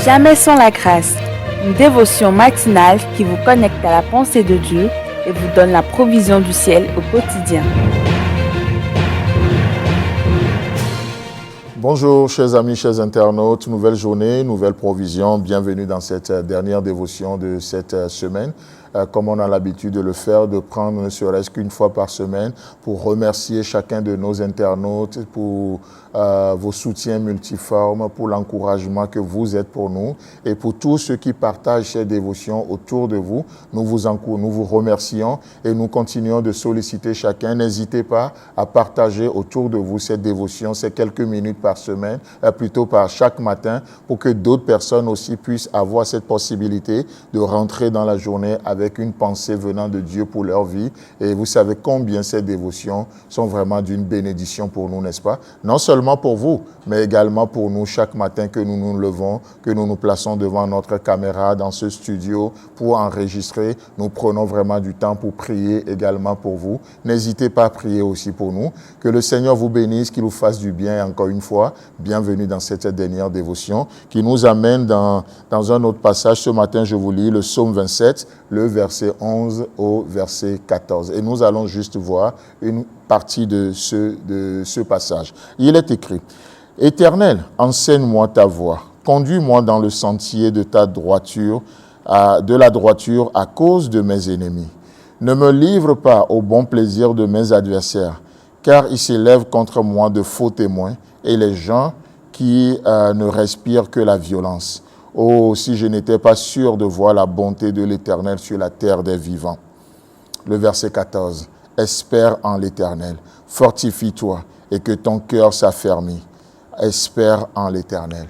Jamais sans la grâce, une dévotion matinale qui vous connecte à la pensée de Dieu et vous donne la provision du ciel au quotidien. Bonjour chers amis, chers internautes, nouvelle journée, nouvelle provision, bienvenue dans cette dernière dévotion de cette semaine. Comme on a l'habitude de le faire, de prendre ne serait-ce qu'une fois par semaine pour remercier chacun de nos internautes pour vos soutiens multiformes, pour l'encouragement que vous êtes pour nous et pour tous ceux qui partagent ces dévotions autour de vous. Nous vous remercions et nous continuons de solliciter chacun. N'hésitez pas à partager autour de vous cette dévotion, ces quelques minutes par semaine, plutôt par chaque matin, pour que d'autres personnes aussi puissent avoir cette possibilité de rentrer dans la journée avec une pensée venant de Dieu pour leur vie. Et vous savez combien ces dévotions sont vraiment d'une bénédiction pour nous, n'est-ce pas? Non seulement pour vous, mais également pour nous chaque matin que nous nous levons, que nous nous plaçons devant notre caméra dans ce studio pour enregistrer. Nous prenons vraiment du temps pour prier également pour vous. N'hésitez pas à prier aussi pour nous. Que le Seigneur vous bénisse, qu'il vous fasse du bien. Et encore une fois, bienvenue dans cette dernière dévotion qui nous amène dans un autre passage. Ce matin, je vous lis le psaume 27, le verset 11 au verset 14. Et nous allons juste voir une partie de ce passage. Il est écrit: « Éternel, enseigne-moi ta voie, conduis-moi dans le sentier de ta droiture, de la droiture à cause de mes ennemis. Ne me livre pas au bon plaisir de mes adversaires, car ils s'élèvent contre moi de faux témoins et les gens qui ne respirent que la violence. Oh, si je n'étais pas sûr de voir la bonté de l'Éternel sur la terre des vivants. » Le verset 14. « Espère en l'Éternel, fortifie-toi et que ton cœur s'affermisse. Espère en l'Éternel. »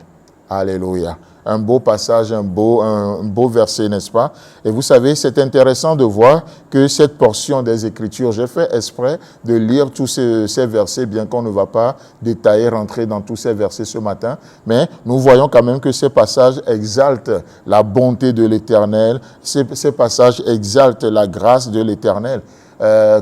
Alléluia. Un beau passage, un beau verset, n'est-ce pas? Et vous savez, c'est intéressant de voir que cette portion des Écritures, j'ai fait exprès de lire tous ces versets, bien qu'on ne va pas détailler, rentrer dans tous ces versets ce matin, mais nous voyons quand même que ces passages exaltent la bonté de l'Éternel, ces passages exaltent la grâce de l'Éternel.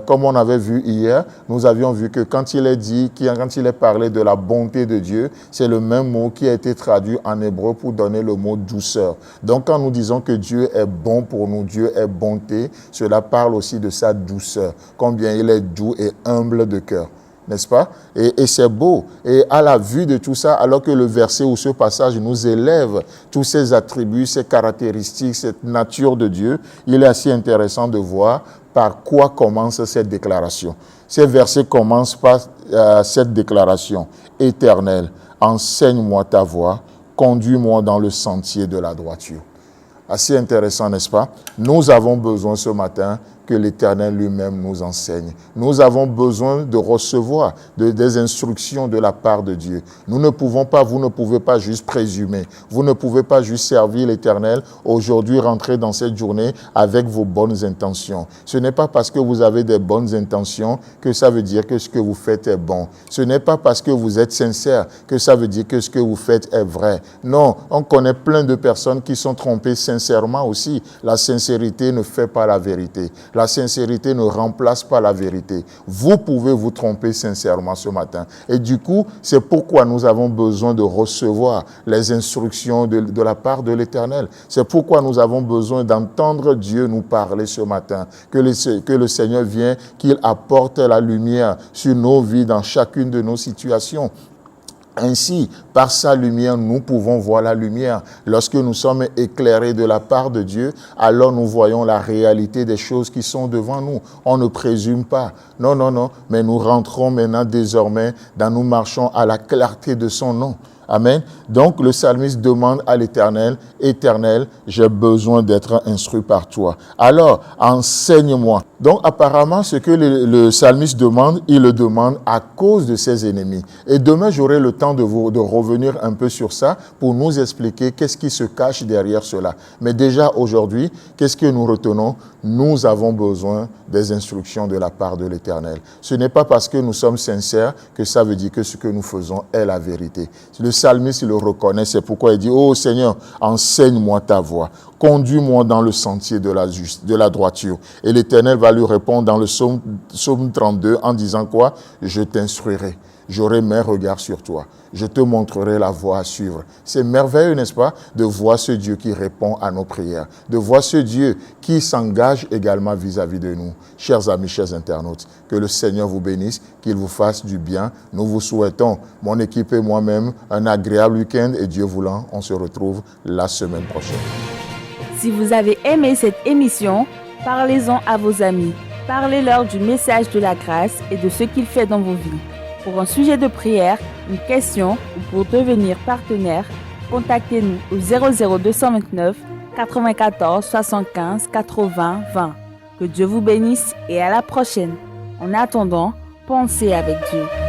Comme on avait vu hier, nous avions vu que quand il est parlé de la bonté de Dieu, c'est le même mot qui a été traduit en hébreu pour donner le mot douceur. Donc quand nous disons que Dieu est bon pour nous, Dieu est bonté, cela parle aussi de sa douceur, combien il est doux et humble de cœur. N'est-ce pas? Et c'est beau. Et à la vue de tout ça, alors que le verset ou ce passage nous élève tous ces attributs, ces caractéristiques, cette nature de Dieu, il est assez intéressant de voir par quoi commence cette déclaration. Ces versets commencent par cette déclaration. « Éternel, enseigne-moi ta voie, conduis-moi dans le sentier de la droiture. » Assez intéressant, n'est-ce pas? Nous avons besoin ce matin que l'Éternel lui-même nous enseigne. Nous avons besoin de recevoir des instructions de la part de Dieu. Nous ne pouvons pas, vous ne pouvez pas juste présumer. Vous ne pouvez pas juste servir l'Éternel aujourd'hui, rentrer dans cette journée avec vos bonnes intentions. Ce n'est pas parce que vous avez des bonnes intentions que ça veut dire que ce que vous faites est bon. Ce n'est pas parce que vous êtes sincère que ça veut dire que ce que vous faites est vrai. Non, on connaît plein de personnes qui sont trompées sincèrement aussi. La sincérité ne fait pas la vérité. La sincérité ne remplace pas la vérité. Vous pouvez vous tromper sincèrement ce matin. Et du coup, c'est pourquoi nous avons besoin de recevoir les instructions de la part de l'Éternel. C'est pourquoi nous avons besoin d'entendre Dieu nous parler ce matin. Que le Seigneur vienne, qu'il apporte la lumière sur nos vies dans chacune de nos situations. Ainsi, par sa lumière, nous pouvons voir la lumière. Lorsque nous sommes éclairés de la part de Dieu, alors nous voyons la réalité des choses qui sont devant nous. On ne présume pas. Non, non, non. Mais nous rentrons maintenant désormais nous marchons à la clarté de son nom. Amen. Donc, le psalmiste demande à l'Éternel, « Éternel, j'ai besoin d'être instruit par toi. Alors, enseigne-moi. » Donc, apparemment, ce que le psalmiste demande, il le demande à cause de ses ennemis. Et demain, j'aurai le temps de revenir un peu sur ça pour nous expliquer qu'est-ce qui se cache derrière cela. Mais déjà, aujourd'hui, qu'est-ce que nous retenons? Nous avons besoin des instructions de la part de l'Éternel. Ce n'est pas parce que nous sommes sincères que ça veut dire que ce que nous faisons est la vérité. Le psalmiste, il le reconnaît, c'est pourquoi il dit « Oh Seigneur, enseigne-moi ta voie, conduis-moi dans le sentier de la droiture. » Et l'Éternel va lui répondre dans le psaume 32 en disant quoi? « Je t'instruirai. » J'aurai mes regards sur toi. Je te montrerai la voie à suivre. C'est merveilleux, n'est-ce pas, de voir ce Dieu qui répond à nos prières, de voir ce Dieu qui s'engage également vis-à-vis de nous. Chers amis, chers internautes, que le Seigneur vous bénisse, qu'il vous fasse du bien. Nous vous souhaitons, mon équipe et moi-même, un agréable week-end et Dieu voulant, on se retrouve la semaine prochaine. Si vous avez aimé cette émission, parlez-en à vos amis. Parlez-leur du message de la grâce et de ce qu'il fait dans vos vies. Pour un sujet de prière, une question ou pour devenir partenaire, contactez-nous au 00229 94 75 80 20. Que Dieu vous bénisse et à la prochaine. En attendant, pensez avec Dieu.